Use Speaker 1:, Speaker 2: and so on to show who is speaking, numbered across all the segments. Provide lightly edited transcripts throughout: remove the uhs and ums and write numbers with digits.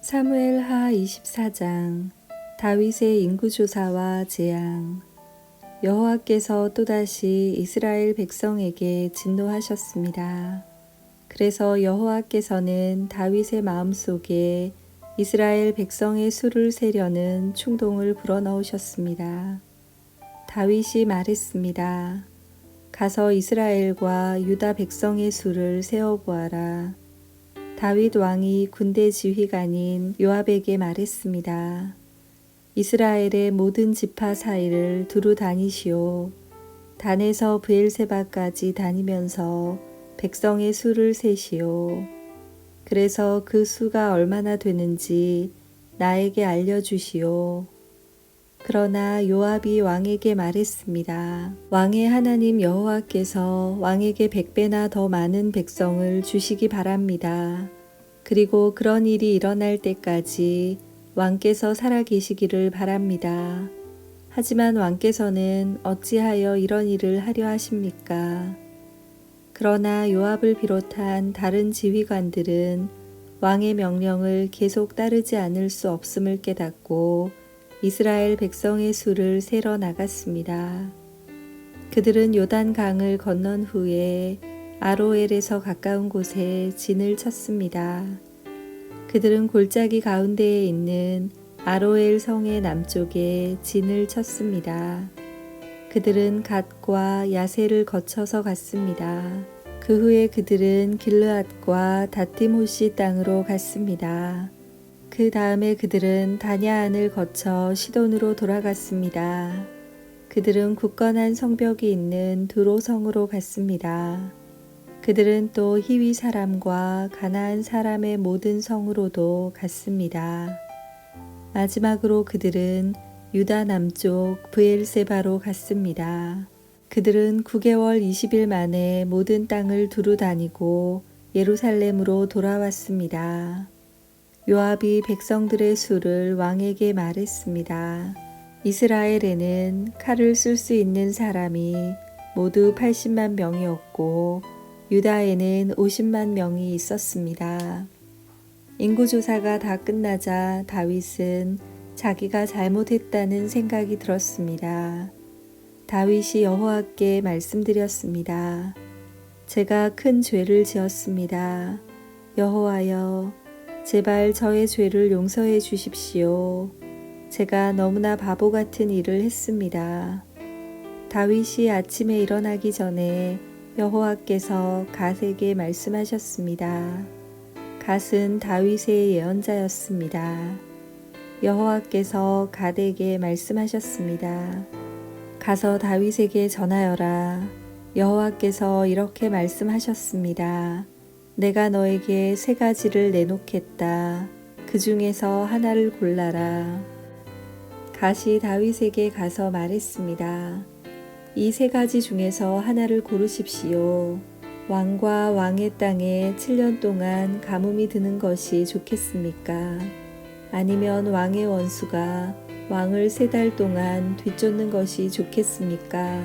Speaker 1: 사무엘하 24장. 다윗의 인구조사와 재앙. 여호와께서 또다시 이스라엘 백성에게 진노하셨습니다. 그래서 여호와께서는 다윗의 마음속에 이스라엘 백성의 수를 세려는 충동을 불어넣으셨습니다. 다윗이 말했습니다. 가서 이스라엘과 유다 백성의 수를 세어보아라. 다윗 왕이 군대 지휘관인 요압에게 말했습니다. 이스라엘의 모든 지파 사이를 두루 다니시오. 단에서 브엘세바까지 다니면서 백성의 수를 세시오. 그래서 그 수가 얼마나 되는지 나에게 알려주시오. 그러나 요압이 왕에게 말했습니다. 왕의 하나님 여호와께서 왕에게 100배나 더 많은 백성을 주시기 바랍니다. 그리고 그런 일이 일어날 때까지 왕께서 살아계시기를 바랍니다. 하지만 왕께서는 어찌하여 이런 일을 하려 하십니까? 그러나 요압을 비롯한 다른 지휘관들은 왕의 명령을 계속 따르지 않을 수 없음을 깨닫고 이스라엘 백성의 수를 세러 나갔습니다. 그들은 요단강을 건넌 후에 아로엘에서 가까운 곳에 진을 쳤습니다. 그들은 골짜기 가운데에 있는 아로엘 성의 남쪽에 진을 쳤습니다. 그들은 갓과 야세를 거쳐서 갔습니다. 그 후에 그들은 길르앗과 다팀호시 땅으로 갔습니다. 그 다음에 그들은 다냐안을 거쳐 시돈으로 돌아갔습니다. 그들은 굳건한 성벽이 있는 두로성으로 갔습니다. 그들은 또 히위 사람과 가나안 사람의 모든 성으로도 갔습니다. 마지막으로 그들은 유다 남쪽 브엘세바로 갔습니다. 그들은 9개월 20일 만에 모든 땅을 두루 다니고 예루살렘으로 돌아왔습니다. 요압이 백성들의 수를 왕에게 말했습니다. 이스라엘에는 칼을 쓸 수 있는 사람이 모두 80만 명이었고 유다에는 50만 명이 있었습니다. 인구조사가 다 끝나자 다윗은 자기가 잘못했다는 생각이 들었습니다. 다윗이 여호와께 말씀드렸습니다. 제가 큰 죄를 지었습니다. 여호와여, 제발 저의 죄를 용서해 주십시오. 제가 너무나 바보 같은 일을 했습니다. 다윗이 아침에 일어나기 전에 여호와께서 갓에게 말씀하셨습니다. 갓은 다윗의 예언자였습니다. 여호와께서 갓에게 말씀하셨습니다. 가서 다윗에게 전하여라. 여호와께서 이렇게 말씀하셨습니다. 내가 너에게 3가지를 내놓겠다. 그 중에서 하나를 골라라. 갓이 다윗에게 가서 말했습니다. 이 3가지 중에서 하나를 고르십시오. 왕과 왕의 땅에 7년 동안 가뭄이 드는 것이 좋겠습니까? 아니면 왕의 원수가 왕을 3달 동안 뒤쫓는 것이 좋겠습니까?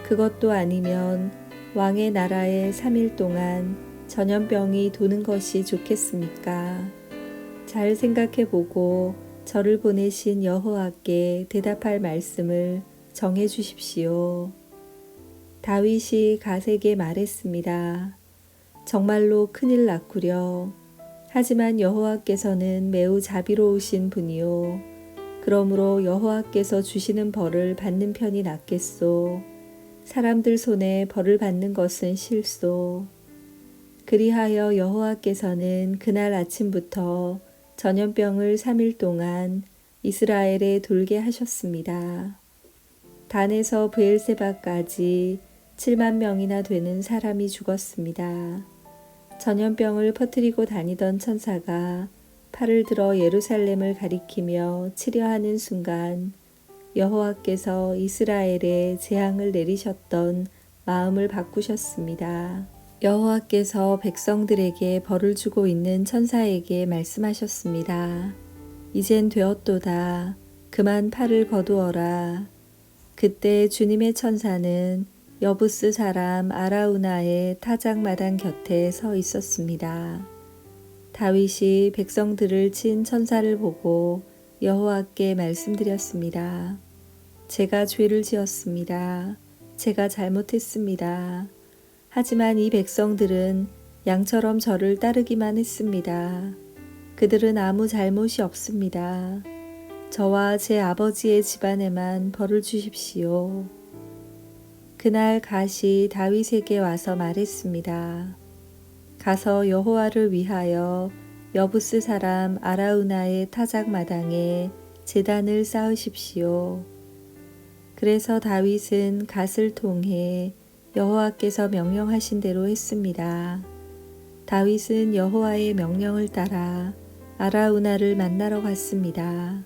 Speaker 1: 그것도 아니면 왕의 나라에 3일 동안 전염병이 도는 것이 좋겠습니까? 잘 생각해 보고 저를 보내신 여호와께 대답할 말씀을 정해 주십시오. 다윗이 갓에게 말했습니다. 정말로 큰일 났구려. 하지만 여호와께서는 매우 자비로우신 분이요. 그러므로 여호와께서 주시는 벌을 받는 편이 낫겠소. 사람들 손에 벌을 받는 것은 싫소. 그리하여 여호와께서는 그날 아침부터 전염병을 3일 동안 이스라엘에 돌게 하셨습니다. 단에서 브엘세바까지 7만 명이나 되는 사람이 죽었습니다. 전염병을 퍼뜨리고 다니던 천사가 팔을 들어 예루살렘을 가리키며 치려하는 순간 여호와께서 이스라엘에 재앙을 내리셨던 마음을 바꾸셨습니다. 여호와께서 백성들에게 벌을 주고 있는 천사에게 말씀하셨습니다. 이젠 되었도다. 그만 팔을 거두어라. 그때 주님의 천사는 여부스 사람 아라우나의 타작마당 곁에 서 있었습니다. 다윗이 백성들을 친 천사를 보고 여호와께 말씀드렸습니다. 제가 죄를 지었습니다. 제가 잘못했습니다. 하지만 이 백성들은 양처럼 저를 따르기만 했습니다. 그들은 아무 잘못이 없습니다. 저와 제 아버지의 집안에만 벌을 주십시오. 그날 갓이 다윗에게 와서 말했습니다. 가서 여호와를 위하여 여부스 사람 아라우나의 타작 마당에 제단을 쌓으십시오. 그래서 다윗은 갓을 통해 여호와께서 명령하신 대로 했습니다. 다윗은 여호와의 명령을 따라 아라우나를 만나러 갔습니다.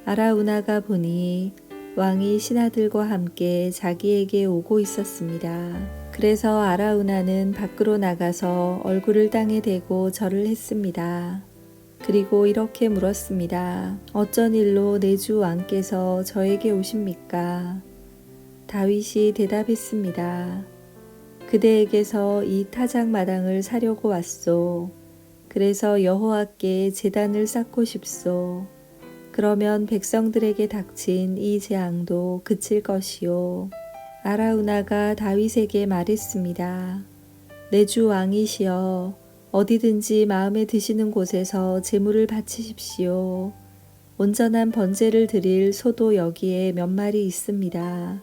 Speaker 1: 아라우나가 보니 왕이 신하들과 함께 자기에게 오고 있었습니다. 그래서 아라우나는 밖으로 나가서 얼굴을 땅에 대고 절을 했습니다. 그리고 이렇게 물었습니다. 어쩐 일로 내 주 왕께서 저에게 오십니까? 다윗이 대답했습니다. 그대에게서 이 타작 마당을 사려고 왔소. 그래서 여호와께 제단을 쌓고 싶소. 그러면 백성들에게 닥친 이 재앙도 그칠 것이요. 아라우나가 다윗에게 말했습니다. 내 주 왕이시여, 어디든지 마음에 드시는 곳에서 제물을 바치십시오. 온전한 번제를 드릴 소도 여기에 몇 마리 있습니다.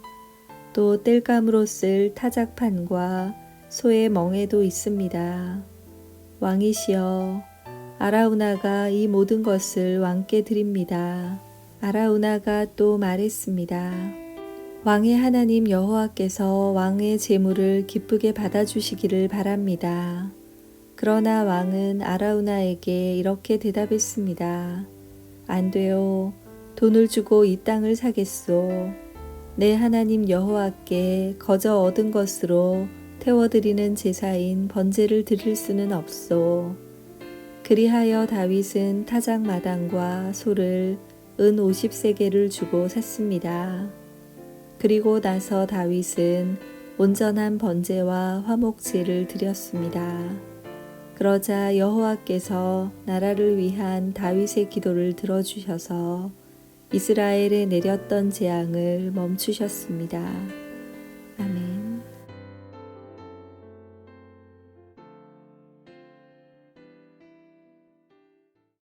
Speaker 1: 또 땔감으로 쓸 타작판과 소의 멍에도 있습니다. 왕이시여, 아라우나가 이 모든 것을 왕께 드립니다. 아라우나가 또 말했습니다. 왕의 하나님 여호와께서 왕의 제물을 기쁘게 받아주시기를 바랍니다. 그러나 왕은 아라우나에게 이렇게 대답했습니다. 안 돼요. 돈을 주고 이 땅을 사겠소. 내 하나님 여호와께 거저 얻은 것으로 태워드리는 제사인 번제를 드릴 수는 없소. 그리하여 다윗은 타작 마당과 소를 은 50세겔을 주고 샀습니다. 그리고 나서 다윗은 온전한 번제와 화목제를 드렸습니다. 그러자 여호와께서 나라를 위한 다윗의 기도를 들어주셔서 이스라엘에 내렸던 재앙을 멈추셨습니다.